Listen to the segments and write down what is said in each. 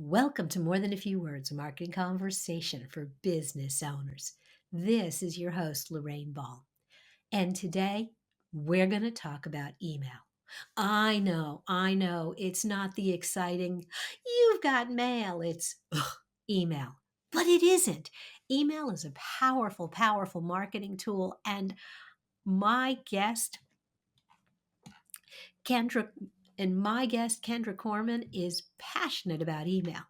Welcome to More Than a Few Words, a marketing conversation for business owners. This is your host, Lorraine Ball. And today we're going to talk about email. I know, it's not the exciting, you've got mail, it's email. But it isn't. Email is a powerful, powerful marketing tool. And my guest, Kendra, Kendra Corman, is passionate about email.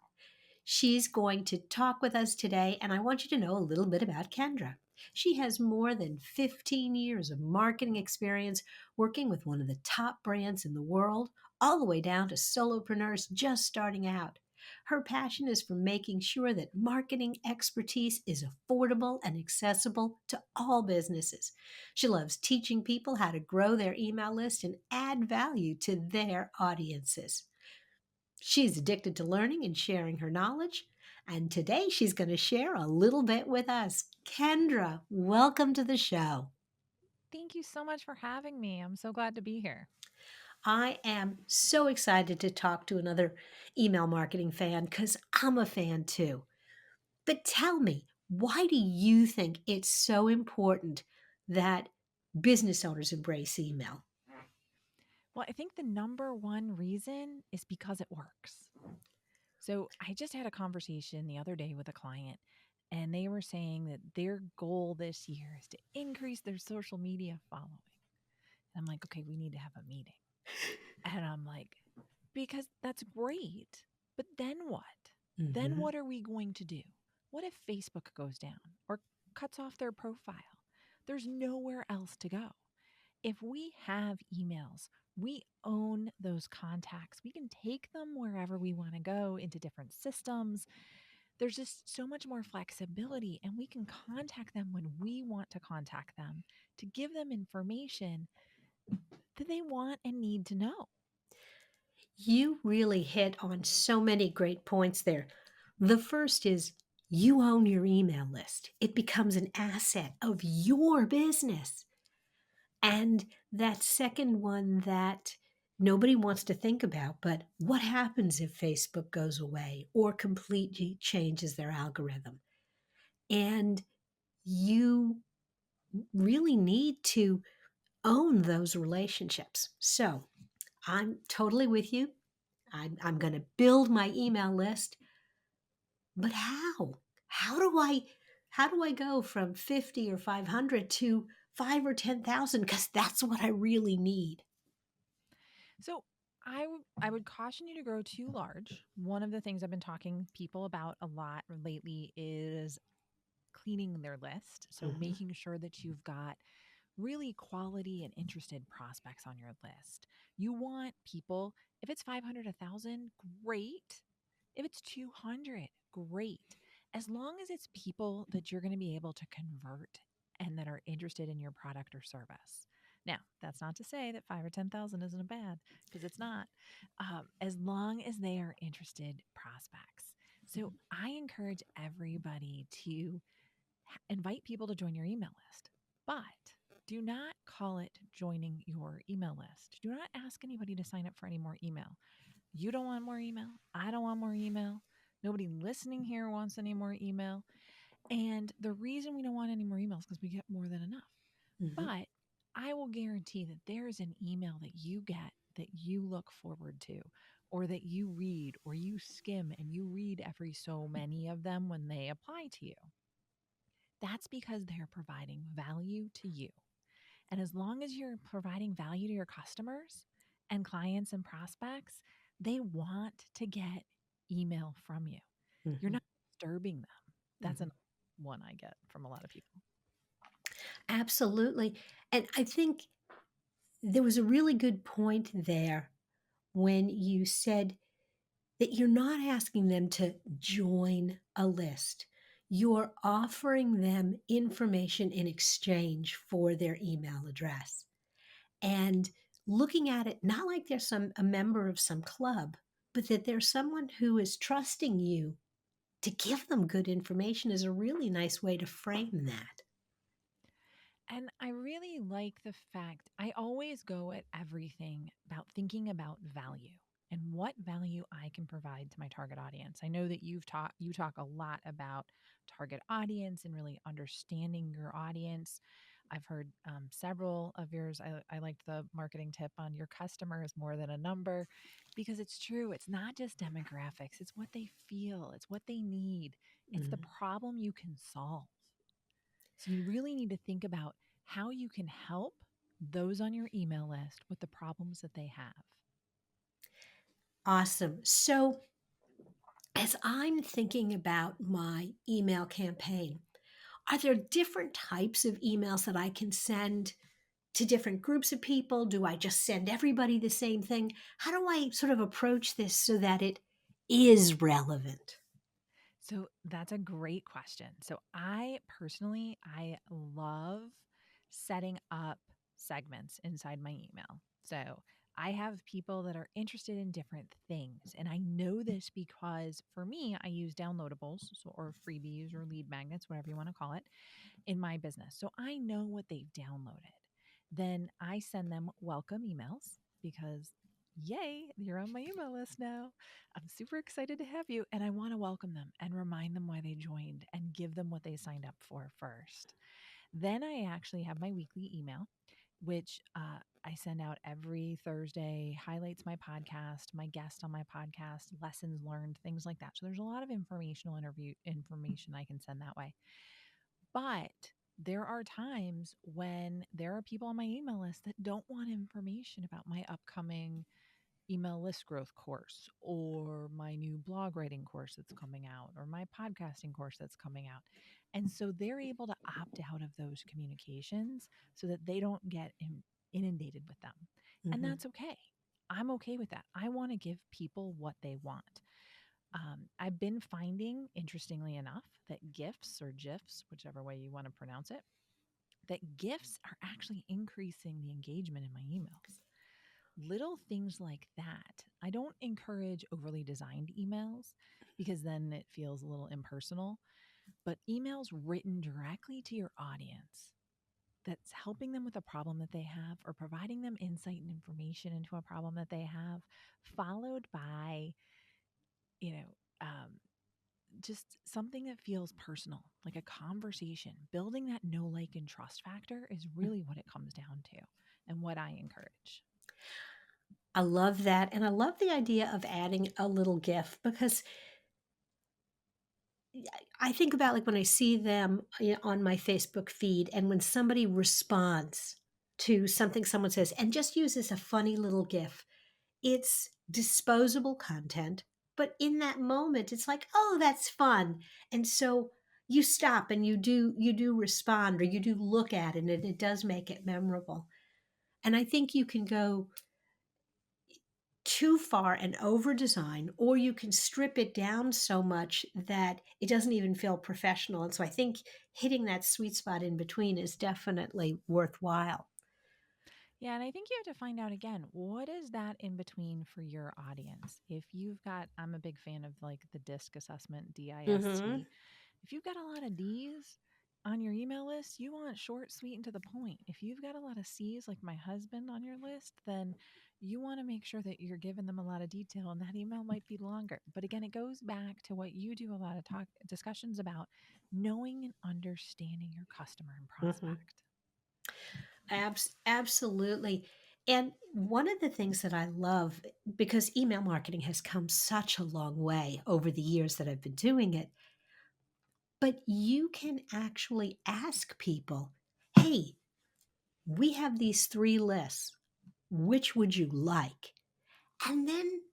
She's going to talk with us today, and I want you to know a little bit about Kendra. She has more than 15 years of marketing experience working with one of the top brands in the world, all the way down to solopreneurs just starting out. Her passion is for making sure that marketing expertise is affordable and accessible to all businesses. She loves teaching people how to grow their email list and add value to their audiences. She's addicted to learning and sharing her knowledge. And today she's going to share a little bit with us. Kendra, welcome to the show. Thank you so much for having me. I'm so glad to be here. I am so excited to talk to another email marketing fan because I'm a fan too. But tell me, why do you think it's so important that business owners embrace email? Well, I think the number one reason is because it works. So, I just had a conversation the other day with a client, and they were saying that their goal this year is to increase their social media following. And I'm like, okay, we need to have a meeting. And I'm like, because that's great. But then what? Then Hmm. what are we going to do? What if Facebook goes down or cuts off their profile? There's nowhere else to go. If we have emails, we own those contacts. We can take them wherever we want to go into different systems. There's just so much more flexibility, and we can contact them when we want to contact them to give them information that they want and need to know. You really hit on so many great points there. The first is you own your email list, it becomes an asset of your business. And that second one that nobody wants to think about, but what happens if Facebook goes away or completely changes their algorithm? And you really need to own those relationships. So I'm totally with you. I'm going to build my email list, but how? How do I how do I go from 50 or 500 to 5 or 10,000 cuz that's what I really need. So I would caution you to grow too large. One of the things I've been talking people about a lot lately is cleaning their list. So Mhm. making sure that you've got really quality and interested prospects on your list. You want people, if it's 500, 1,000, great. If it's 200, great. As long as it's people that you're going to be able to convert and that are interested in your product or service. Now, that's not to say that 5 or 10,000 isn't a bad, because it's not. As long as they are interested prospects. So I encourage everybody to invite people to join your email list, but do not call it joining your email list. Do not ask anybody to sign up for any more email. You don't want more email. I don't want more email. Nobody listening here wants any more email. And the reason we don't want any more emails is because we get more than enough. Mhm. But I will guarantee that there is an email that you get that you look forward to, or that you read, or you skim and you read every so many of them when they apply to you. That's because they're providing value to you. And as long as you're providing value to your customers and clients and prospects, they want to get email from you. You're Mhm. not disturbing them. That's Mhm. another one I get from a lot of people. Absolutely. And I think there was a really good point there when you said that you're not asking them to join a list. You're offering them information in exchange for their email address. And looking at it not like they're some a member of some club, but that there's someone who is trusting you to give them good information is a really nice way to frame that. And I really like the fact I always go at everything about thinking about value. and what value I can provide to my target audience. I know that you talk a lot about target audience and really understanding your audience. I've heard several of yours. I liked the marketing tip on your customer is more than a number because it's true. It's not just demographics, it's what they feel, it's what they need, it's the Mhm. problem you can solve. So you really need to think about how you can help those on your email list with the problems that they have. Awesome. So, as I'm thinking about my email campaign, are there different types of emails that I can send to different groups of people? Do I just send everybody the same thing? How do I sort of approach this so that it is relevant? So that's a great question. So I personally, I love setting up segments inside my email. So I have people that are interested in different things. And I know this because for me, I use downloadables or freebies or lead magnets, whatever you want to call it, in my business. So I know what they've downloaded. Then I send them welcome emails because, yay, you're on my email list now. I'm super excited to have you. And I want to welcome them and remind them why they joined and give them what they signed up for first. Then I actually have my weekly email, which I send out every Thursday, highlights my podcast, my guest on my podcast, lessons learned, things like that. So there's a lot of informational interview information I can send that way. But there are times when there are people on my email list that don't want information about my upcoming email list growth course or my new blog writing course that's coming out or my podcasting course that's coming out. And so they're able to opt out of those communications so that they don't get inundated with them. And Mhm. that's okay. I'm okay with that. I want to give people what they want. I've been finding, interestingly enough, that GIFs or GIFs, whichever way you want to pronounce it, that GIFs are actually increasing the engagement in my emails. Little things like that. I don't encourage overly designed emails because then it feels a little impersonal, but emails written directly to your audience that's helping them with a problem that they have or providing them insight and information into a problem that they have, followed by, you know, just something that feels personal, like a conversation. Building that know, like, and trust factor is really what it comes down to and what I encourage. I love that. And I love the idea of adding a little GIF because I think about like when I see them on my Facebook feed and when somebody responds to something someone says and just uses a funny little GIF. It's disposable content, but in that moment, it's like, "Oh, that's fun." And so you stop and you do respond or you do look at it, and it does make it memorable. And I think you can go too far and over design, or you can strip it down so much that it doesn't even feel professional. And so I think hitting that sweet spot in between is definitely worthwhile. Yeah, and I think you have to find out again, what is that in between for your audience? If you've got, I'm a big fan of like the DISC assessment, Mhm. DISC. If you've got a lot of D's on your email list, you want short, sweet, and to the point. If you've got a lot of C's, like my husband, on your list, then you want to make sure that you're giving them a lot of detail and that email might be longer. But again, it goes back to what you do a lot of talk discussions about knowing and understanding your customer and Mhm. prospect. Absolutely. And one of the things that I love, because email marketing has come such a long way over the years that I've been doing it, but you can actually ask people, hey, we have these three lists. Which would you like? And then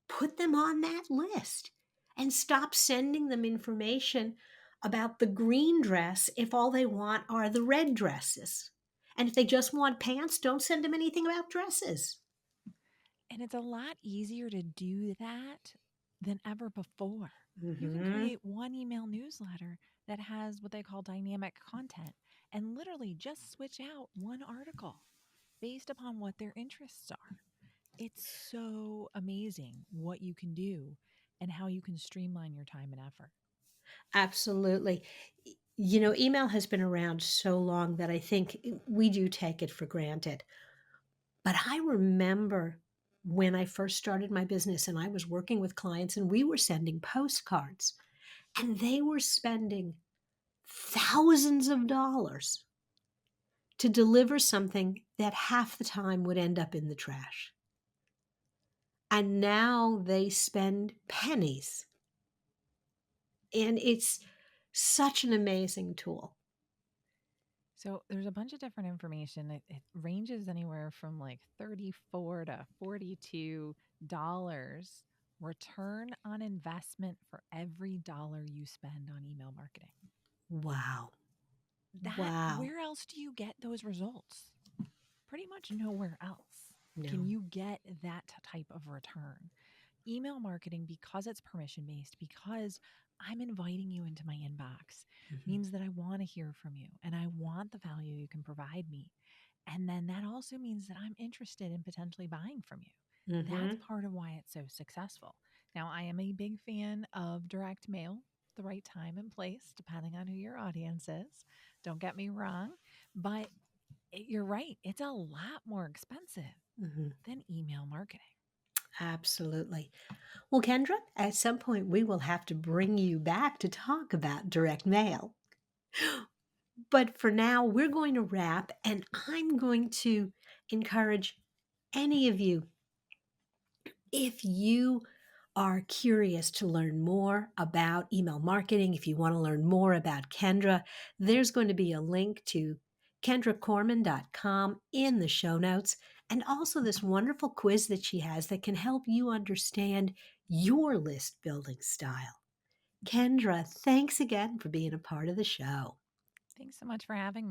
put them on that list and stop sending them information about the green dress if all they want are the red dresses. And if they just want pants, don't send them anything about dresses. And it's a lot easier to do that than ever before. You can Hmm. create one email newsletter that has what they call dynamic content and literally just switch out one article based upon what their interests are. It's so amazing what you can do and how you can streamline your time and effort. Absolutely. Email has been around so long that I think we do take it for granted. But I remember when I first started my business and I was working with clients and we were sending postcards and they were spending thousands of dollars to deliver something that half the time would end up in the trash. And now they spend pennies. And it's such an amazing tool. So there's a bunch of different information. It ranges anywhere from like 34 to $42 return on investment for every dollar you spend on email marketing. Wow. That Wow. where else do you get those results? Pretty much nowhere else can No. you get that type of return. Email marketing, because it's permission based, because I'm inviting you into my inbox, Mhm. means that I want to hear from you and I want the value you can provide me. And then that also means that I'm interested in potentially buying from you. That's Mhm. part of why it's so successful. Now, I am a big fan of direct mail, the right time and place, depending on who your audience is. Don't get me wrong, but you're right. It's a lot more expensive Mhm. than email marketing. Absolutely. Well, Kendra, at some point we will have to bring you back to talk about direct mail. But for now, we're going to wrap, and I'm going to encourage any of you, if you are curious to learn more about email marketing, if you want to learn more about Kendra, there's going to be a link to kendracorman.com in the show notes, and also this wonderful quiz that she has that can help you understand your list building style. Kendra, thanks again for being a part of the show. Thanks so much for having me.